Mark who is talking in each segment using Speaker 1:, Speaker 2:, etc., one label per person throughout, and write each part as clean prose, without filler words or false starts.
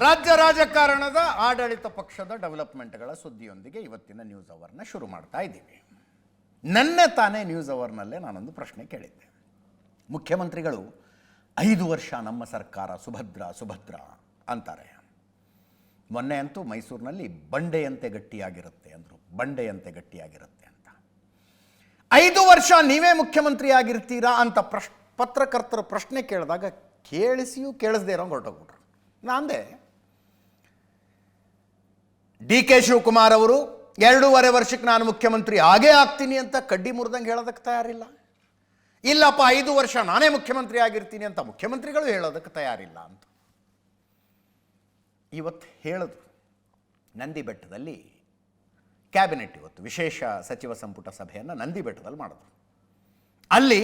Speaker 1: ರಾಜ್ಯ ರಾಜಕಾರಣದ ಆಡಳಿತ ಪಕ್ಷದ ಡೆವಲಪ್ಮೆಂಟ್ಗಳ ಸುದ್ದಿಯೊಂದಿಗೆ ಇವತ್ತಿನ ನ್ಯೂಸ್ ಅವರ್ನ ಶುರು ಮಾಡ್ತಾ ಇದ್ದೀವಿ. ನನ್ನೆ ತಾನೇ ನ್ಯೂಸ್ ಅವರ್ನಲ್ಲೇ ನಾನೊಂದು ಪ್ರಶ್ನೆ ಕೇಳಿದ್ದೆ. ಮುಖ್ಯಮಂತ್ರಿಗಳು 5 ವರ್ಷ ನಮ್ಮ ಸರ್ಕಾರ ಸುಭದ್ರ ಅಂತಾರೆ. ಮೊನ್ನೆ ಅಂತೂ ಮೈಸೂರಿನಲ್ಲಿ ಬಂಡೆಯಂತೆ ಗಟ್ಟಿಯಾಗಿರುತ್ತೆ ಅಂದರು. ಬಂಡೆಯಂತೆ ಗಟ್ಟಿಯಾಗಿರುತ್ತೆ ಅಂತ. 5 ವರ್ಷ ನೀವೇ ಮುಖ್ಯಮಂತ್ರಿ ಆಗಿರ್ತೀರಾ ಅಂತ ಪತ್ರಕರ್ತರ ಪ್ರಶ್ನೆ ಕೇಳಿದಾಗ ಕೇಳಿಸಿಯೂ ಕೇಳಿಸದೇ ಇರೋ ಹೊರಟೋಗ್ಬಿಟ್ರು. ನಾಂದೆ ಡಿ.ಕೆ. ಶಿವಕುಮಾರ್ ಅವರು 2.5 ವರ್ಷಕ್ಕೆ ನಾನು ಮುಖ್ಯಮಂತ್ರಿ ಆಗೇ ಆಗ್ತೀನಿ ಅಂತ ಕಡ್ಡಿ ಮುರಿದಂಗೆ ಹೇಳೋದಕ್ಕೆ ತಯಾರಿಲ್ಲ. ಇಲ್ಲಪ್ಪ 5 ವರ್ಷ ನಾನೇ ಮುಖ್ಯಮಂತ್ರಿ ಆಗಿರ್ತೀನಿ ಅಂತ ಮುಖ್ಯಮಂತ್ರಿಗಳು ಹೇಳೋದಕ್ಕೆ ತಯಾರಿಲ್ಲ ಅಂತ ಇವತ್ತು ಹೇಳಿದ್ರು. ನಂದಿ ಬೆಟ್ಟದಲ್ಲಿ ಕ್ಯಾಬಿನೆಟ್ ಇವತ್ತು ವಿಶೇಷ ಸಚಿವ ಸಂಪುಟ ಸಭೆಯನ್ನು ನಂದಿ ಬೆಟ್ಟದಲ್ಲಿ ಮಾಡಿದ್ರು. ಅಲ್ಲಿ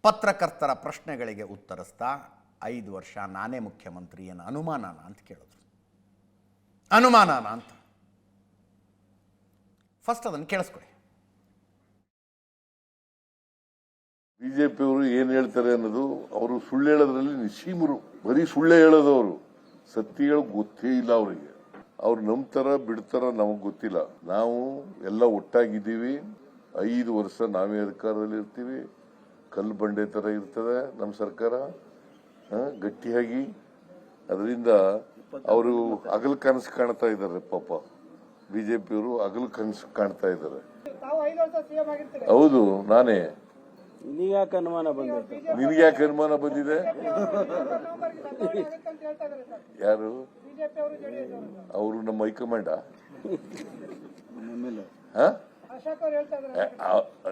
Speaker 1: ಪತ್ರಕರ್ತರ ಪ್ರಶ್ನೆಗಳಿಗೆ ಉತ್ತರಿಸ್ತಾ 5 ವರ್ಷ ನಾನೇ ಮುಖ್ಯಮಂತ್ರಿ ಏನು ಅನುಮಾನನ ಅಂತ ಕೇಳಿದ್ರು. ಅನುಮಾನನ ಅಂತ ಫಸ್ಟ್ ಅದನ್ನು ಕೇಳಿಸ್ಕೊಳ್ಳಿ.
Speaker 2: ಬಿಜೆಪಿಯವರು ಏನ್ ಹೇಳ್ತಾರೆ ಅನ್ನೋದು ಅವರು ಸುಳ್ಳು ಹೇಳೋದ್ರಲ್ಲಿ ನಿಶ್ಚೀಮರು. ಬರೀ ಸುಳ್ಳೆ ಹೇಳೋದು. ಅವರು ಸತ್ಯ ಹೇಳೋದು ಗೊತ್ತೇ ಇಲ್ಲ ಅವರಿಗೆ. ಅವ್ರು ನಂಬ್ತಾರ ಬಿಡ್ತಾರ ನಮಗ್ ಗೊತ್ತಿಲ್ಲ. ನಾವು ಎಲ್ಲ ಒಟ್ಟಾಗಿದ್ದೀವಿ. 5 ವರ್ಷ ನಾವೇ ಅಧಿಕಾರದಲ್ಲಿ ಇರ್ತೀವಿ. ಕಲ್ಲು ಬಂಡೆ ತರ ಇರ್ತದೆ ನಮ್ಮ ಸರ್ಕಾರ ಗಟ್ಟಿಯಾಗಿ. ಅದರಿಂದ ಅವರು ಹಗಲು ಕನಸು ಕಾಣ್ತಾ ಇದ್ದಾರೆ. ಪಾಪ ಬಿಜೆಪಿಯವರು ಹಗಲು ಕನಸು ಕಾಣ್ತಾ ಇದ್ದಾರೆ. ಹೌದು, ನಾನೇ.
Speaker 3: ನಿನಗೆ ಯಾಕೆ
Speaker 2: ಅನುಮಾನ ಬಂದಿದೆ? ಯಾರು? ಅವರು ನಮ್ಮ ಹೈಕಮಾಂಡ.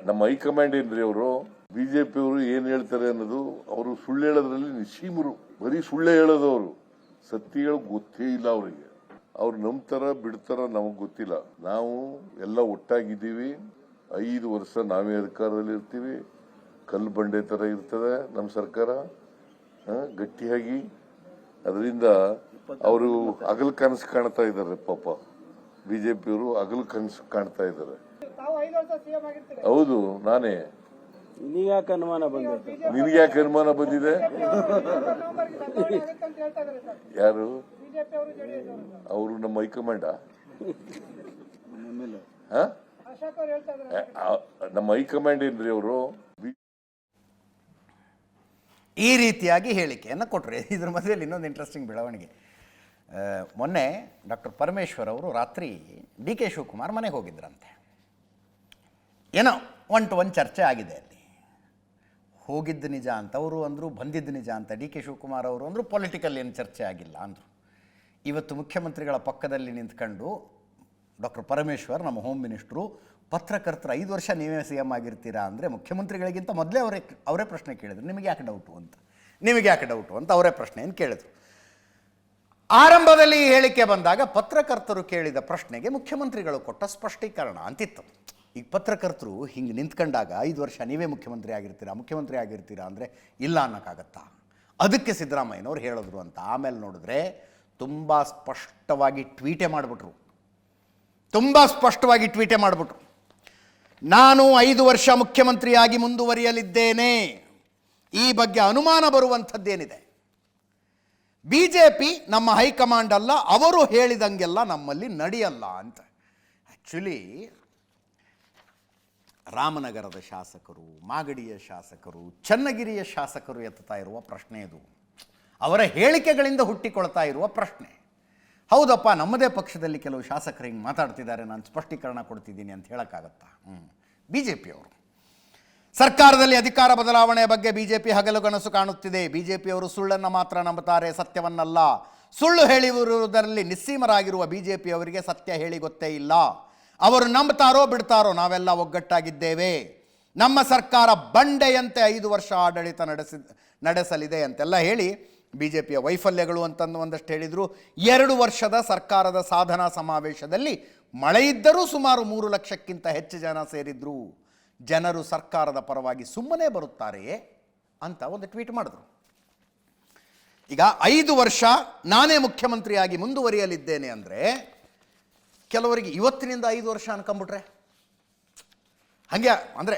Speaker 2: ನಮ್ಮ ಹೈಕಮಾಂಡ್ ಏನ್ರಿ ಅವರು? ಬಿಜೆಪಿಯವರು ಏನ್ ಹೇಳ್ತಾರೆ ಅನ್ನೋದು ಅವರು ಸುಳ್ಳು ಹೇಳೋದ್ರಲ್ಲಿ ನಿಶ್ಚೀಮರು. ಬರೀ ಸುಳ್ಳೆ ಹೇಳೋದು. ಅವರು ಸತ್ಯ ಹೇಳೋದು ಗೊತ್ತೇ ಇಲ್ಲ ಅವರಿಗೆ. ಅವ್ರು ನಂಬ್ತಾರ ಬಿಡ್ತಾರ ನಮಗ್ ಗೊತ್ತಿಲ್ಲ. ನಾವು ಎಲ್ಲ ಒಟ್ಟಾಗಿದ್ದೀವಿ. 5 ವರ್ಷ ನಾವೇ ಅಧಿಕಾರದಲ್ಲಿ ಇರ್ತೀವಿ. ಕಲ್ಲು ಬಂಡೆ ತರ ಇರ್ತದೆ ನಮ್ಮ ಸರ್ಕಾರ ಗಟ್ಟಿಯಾಗಿ. ಅದರಿಂದ ಅವರು ಹಗಲು ಕನಸು ಕಾಣ್ತಾ ಇದ್ದಾರೆ. ಪಾಪ ಬಿಜೆಪಿಯವರು ಹಗಲು ಕನಸು ಕಾಣ್ತಾ ಇದ್ದಾರೆ. ಹೌದು, ನಾನೇ.
Speaker 3: ನಿನಗೆ ಯಾಕೆ
Speaker 2: ಅನುಮಾನ ಬಂದಿದೆ? ಯಾರು? ಅವರು ನಮ್ಮ ಹೈಕಮಾಂಡ. ನಮ್ಮ ಹೈಕಮಾಂಡ್ ಏನ್ರಿ ಅವರು?
Speaker 1: ಈ ರೀತಿಯಾಗಿ ಹೇಳಿಕೆಯನ್ನು ಕೊಟ್ಟರು. ಇದ್ರ ಮಧ್ಯದಲ್ಲಿ ಇನ್ನೊಂದು ಇಂಟ್ರೆಸ್ಟಿಂಗ್ ಬೆಳವಣಿಗೆ. ಮೊನ್ನೆ ಡಾಕ್ಟರ್ ಪರಮೇಶ್ವರ್ ಅವರು ರಾತ್ರಿ ಡಿ.ಕೆ. ಶಿವಕುಮಾರ್ ಮನೆಗೆ ಹೋಗಿದ್ರಂತೆ. ಏನೋ 1 to 1 ಚರ್ಚೆ ಆಗಿದೆ ಅಲ್ಲಿ. ಹೋಗಿದ್ದು ನಿಜ ಅಂತ ಅವರು ಅಂದರು, ಬಂದಿದ್ದು ನಿಜ ಅಂತ ಡಿ.ಕೆ. ಶಿವಕುಮಾರ್ ಅವರು ಅಂದರು. ಪೊಲಿಟಿಕಲ್ ಏನು ಚರ್ಚೆ ಆಗಿಲ್ಲ ಅಂದರು. ಇವತ್ತು ಮುಖ್ಯಮಂತ್ರಿಗಳ ಪಕ್ಕದಲ್ಲಿ ನಿಂತ್ಕೊಂಡು ಡಾಕ್ಟರ್ ಪರಮೇಶ್ವರ್, ನಮ್ಮ ಹೋಮ್ ಮಿನಿಸ್ಟ್ರು, ಪತ್ರಕರ್ತರು 5 ವರ್ಷ ನೀವೇ CM ಆಗಿರ್ತೀರಾ ಅಂದರೆ ಮುಖ್ಯಮಂತ್ರಿಗಳಿಗಿಂತ ಮೊದಲೇ ಅವರೇ ಪ್ರಶ್ನೆ ಕೇಳಿದ್ರು. ನಿಮಗೆ ಯಾಕೆ ಡೌಟು ಅಂತ ಅವರೇ ಪ್ರಶ್ನೆಯನ್ನು ಕೇಳಿದ್ರು. ಆರಂಭದಲ್ಲಿ ಈ ಹೇಳಿಕೆ ಬಂದಾಗ ಪತ್ರಕರ್ತರು ಕೇಳಿದ ಪ್ರಶ್ನೆಗೆ ಮುಖ್ಯಮಂತ್ರಿಗಳು ಕೊಟ್ಟ ಸ್ಪಷ್ಟೀಕರಣ ಅಂತಿತ್ತು. ಈಗ ಪತ್ರಕರ್ತರು ಹಿಂಗೆ ನಿಂತ್ಕೊಂಡಾಗ 5 ವರ್ಷ ನೀವೇ ಮುಖ್ಯಮಂತ್ರಿ ಆಗಿರ್ತೀರಾ ಅಂದರೆ ಇಲ್ಲ ಅನ್ನೋಕ್ಕಾಗತ್ತಾ? ಅದಕ್ಕೆ ಸಿದ್ದರಾಮಯ್ಯನವ್ರು ಹೇಳಿದ್ರು ಅಂತ. ಆಮೇಲೆ ನೋಡಿದ್ರೆ ತುಂಬ ಸ್ಪಷ್ಟವಾಗಿ ಟ್ವೀಟೇ ಮಾಡಿಬಿಟ್ರು. ನಾನು 5 ವರ್ಷ ಮುಖ್ಯಮಂತ್ರಿಯಾಗಿ ಮುಂದುವರಿಯಲಿದ್ದೇನೆ. ಈ ಬಗ್ಗೆ ಅನುಮಾನ ಬರುವಂಥದ್ದೇನಿದೆ? ಬಿಜೆಪಿ ನಮ್ಮ ಹೈಕಮಾಂಡ್ ಅಲ್ಲ, ಅವರು ಹೇಳಿದಂಗೆಲ್ಲ ನಮ್ಮಲ್ಲಿ ನಡೆಯಲ್ಲ ಅಂತ. ಆ್ಯಕ್ಚುಲಿ ರಾಮನಗರದ ಶಾಸಕರು, ಮಾಗಡಿಯ ಶಾಸಕರು, ಚನ್ನಗಿರಿಯ ಶಾಸಕರು ಎತ್ತುತ್ತಾ ಇರುವ ಪ್ರಶ್ನೆ ಇದು. ಅವರ ಹೇಳಿಕೆಗಳಿಂದ ಹುಟ್ಟಿಕೊಳ್ತಾ ಇರುವ ಪ್ರಶ್ನೆ. ಹೌದಪ್ಪ, ನಮ್ಮದೇ ಪಕ್ಷದಲ್ಲಿ ಕೆಲವು ಶಾಸಕರು ಹಿಂಗೆ ಮಾತಾಡ್ತಿದ್ದಾರೆ, ನಾನು ಸ್ಪಷ್ಟೀಕರಣ ಕೊಡ್ತಿದ್ದೀನಿ ಅಂತ ಹೇಳೋಕ್ಕಾಗತ್ತಾ? ಬಿಜೆಪಿಯವರು ಸರ್ಕಾರದಲ್ಲಿ ಅಧಿಕಾರ ಬದಲಾವಣೆಯ ಬಗ್ಗೆ ಬಿಜೆಪಿ ಹಗಲುಗನಸು ಕಾಣುತ್ತಿದೆ. ಬಿಜೆಪಿಯವರು ಸುಳ್ಳನ್ನು ಮಾತ್ರ ನಂಬುತ್ತಾರೆ, ಸತ್ಯವನ್ನಲ್ಲ. ಸುಳ್ಳು ಹೇಳಿರುವುದರಲ್ಲಿ ನಿಸ್ಸೀಮರಾಗಿರುವ ಬಿಜೆಪಿಯವರಿಗೆ ಸತ್ಯ ಹೇಳಿ ಗೊತ್ತೇ ಇಲ್ಲ. ಅವರು ನಂಬ್ತಾರೋ ಬಿಡ್ತಾರೋ, ನಾವೆಲ್ಲ ಒಗ್ಗಟ್ಟಾಗಿದ್ದೇವೆ. ನಮ್ಮ ಸರ್ಕಾರ ಬಂಡೆಯಂತೆ 5 ವರ್ಷ ಆಡಳಿತ ನಡೆಸಲಿದೆ ಅಂತೆಲ್ಲ ಹೇಳಿ ಬಿಜೆಪಿಯ ವೈಫಲ್ಯಗಳು ಅಂತಂದು ಒಂದಷ್ಟು ಹೇಳಿದರು. 2 ವರ್ಷದ ಸರ್ಕಾರದ ಸಾಧನಾ ಸಮಾವೇಶದಲ್ಲಿ ಮಳೆ ಇದ್ದರೂ ಸುಮಾರು 3 ಲಕ್ಷಕ್ಕಿಂತ ಹೆಚ್ಚು ಜನ ಸೇರಿದ್ರು. ಜನರು ಸರ್ಕಾರದ ಪರವಾಗಿ ಸುಮ್ಮನೆ ಬರುತ್ತಾರೆಯೇ ಅಂತ ಒಂದು ಟ್ವೀಟ್ ಮಾಡಿದ್ರು. ಈಗ 5 ವರ್ಷ ನಾನೇ ಮುಖ್ಯಮಂತ್ರಿಯಾಗಿ ಮುಂದುವರಿಯಲಿದ್ದೇನೆ ಅಂದರೆ ಕೆಲವರಿಗೆ ಇವತ್ತಿನಿಂದ 5 ವರ್ಷ ಅನ್ಕೊಂಬಿಟ್ರೆ ಹಾಗೆ ಅಂದರೆ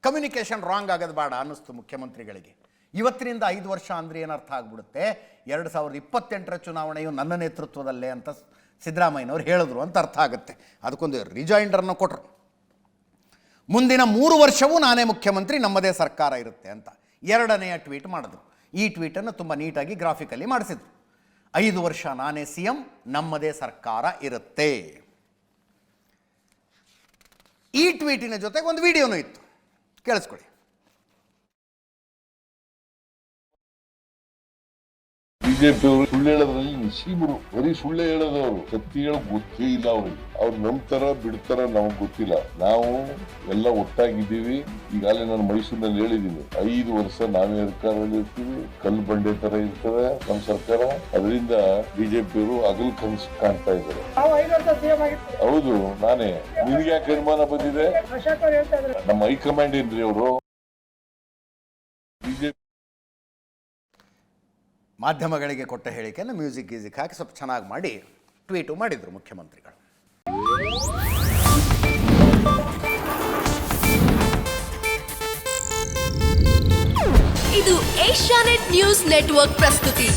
Speaker 1: ಕಮ್ಯುನಿಕೇಷನ್ ರಾಂಗ್ ಆಗೋದು ಬೇಡ ಅನ್ನಿಸ್ತು ಮುಖ್ಯಮಂತ್ರಿಗಳಿಗೆ. ಇವತ್ತಿನಿಂದ 5 ವರ್ಷ ಅಂದರೆ ಏನರ್ಥ ಆಗ್ಬಿಡುತ್ತೆ, 2028ರ ಚುನಾವಣೆಯು ನನ್ನ ನೇತೃತ್ವದಲ್ಲೇ ಅಂತ ಸಿದ್ದರಾಮಯ್ಯನವ್ರು ಹೇಳಿದ್ರು ಅಂತ ಅರ್ಥ ಆಗುತ್ತೆ. ಅದಕ್ಕೊಂದು ರಿಜೈಂಡರ್ನ ಕೊಟ್ಟರು. ಮುಂದಿನ 3 ವರ್ಷವೂ ನಾನೇ ಮುಖ್ಯಮಂತ್ರಿ, ನಮ್ಮದೇ ಸರ್ಕಾರ ಇರುತ್ತೆ ಅಂತ 2ನೆಯ ಟ್ವೀಟ್ ಮಾಡಿದ್ರು. ಈ ಟ್ವೀಟನ್ನು ತುಂಬ ನೀಟಾಗಿ ಗ್ರಾಫಿಕಲ್ಲಿ ಮಾಡಿಸಿದ್ರು. 5 ವರ್ಷ ನಾನೇ CM, ನಮ್ಮದೇ ಸರ್ಕಾರ ಇರುತ್ತೆ. ಈ ಟ್ವೀಟಿನ ಜೊತೆಗೆ ಒಂದು ವಿಡಿಯೋನೂ ಇತ್ತು, ಕೇಳಿಸ್ಕೊಳ್ಳಿ.
Speaker 2: ಬಿಜೆಪಿ ಅವರು ಸುಳ್ಳು ಹೇಳೋದ್ರಲ್ಲಿ ನಿಶೀಮರು, ಬರೀ ಸುಳ್ಳೆ ಹೇಳೋದವರು, ಸತ್ಯ ಹೇಳೋಕ್ ಗೊತ್ತೇ ಇಲ್ಲ ಅವ್ರಿಗೆ. ಅವ್ರು ನಂಬ್ತಾರ ಬಿಡ್ತಾರ ನಮಗ್ ಗೊತ್ತಿಲ್ಲ. ನಾವು ಎಲ್ಲ ಒಟ್ಟಾಗಿದ್ದೀವಿ. ಈಗಾಗಲೇ ನಾನು ಮೈಸೂರಿನಲ್ಲಿ ಹೇಳಿದ್ದೀನಿ, 5 ವರ್ಷ ನಾವೇ ಸರ್ಕಾರದಲ್ಲಿ ಇರ್ತೀವಿ, ಕಲ್ಲು ಬಂಡೆ ತರ ಇರ್ತದೆ ನಮ್ಮ ಸರ್ಕಾರ. ಅದರಿಂದ ಬಿಜೆಪಿಯವರು ಹಗಲು ಕನಸು ಕಾಣ್ತಾ ಇದ್ದಾರೆ. ಹೌದು, ನಾನೇ. ನಿನ್ಗೆ ಯಾಕೆ ಅನುಮಾನ ಬಂದಿದೆ? ನಮ್ಮ ಹೈಕಮಾಂಡ್ ಏನ್ರಿ ಅವರು. ಬಿಜೆಪಿ
Speaker 1: ಮಾಧ್ಯಮಗಳಿಗೆ ಕೊಟ್ಟ ಹೇಳಿಕೆಯನ್ನು ಮ್ಯೂಸಿಕ್ ಗೀಸಿಕ್ ಹಾಕಿ ಸ್ವಲ್ಪ ಚೆನ್ನಾಗಿ ಮಾಡಿ ಟ್ವೀಟು ಮಾಡಿದರು ಮುಖ್ಯಮಂತ್ರಿಗಳು.
Speaker 4: ಇದು ಏಷ್ಯಾನೆಟ್ ನ್ಯೂಸ್ ನೆಟ್ವರ್ಕ್ ಪ್ರಸ್ತುತಿ.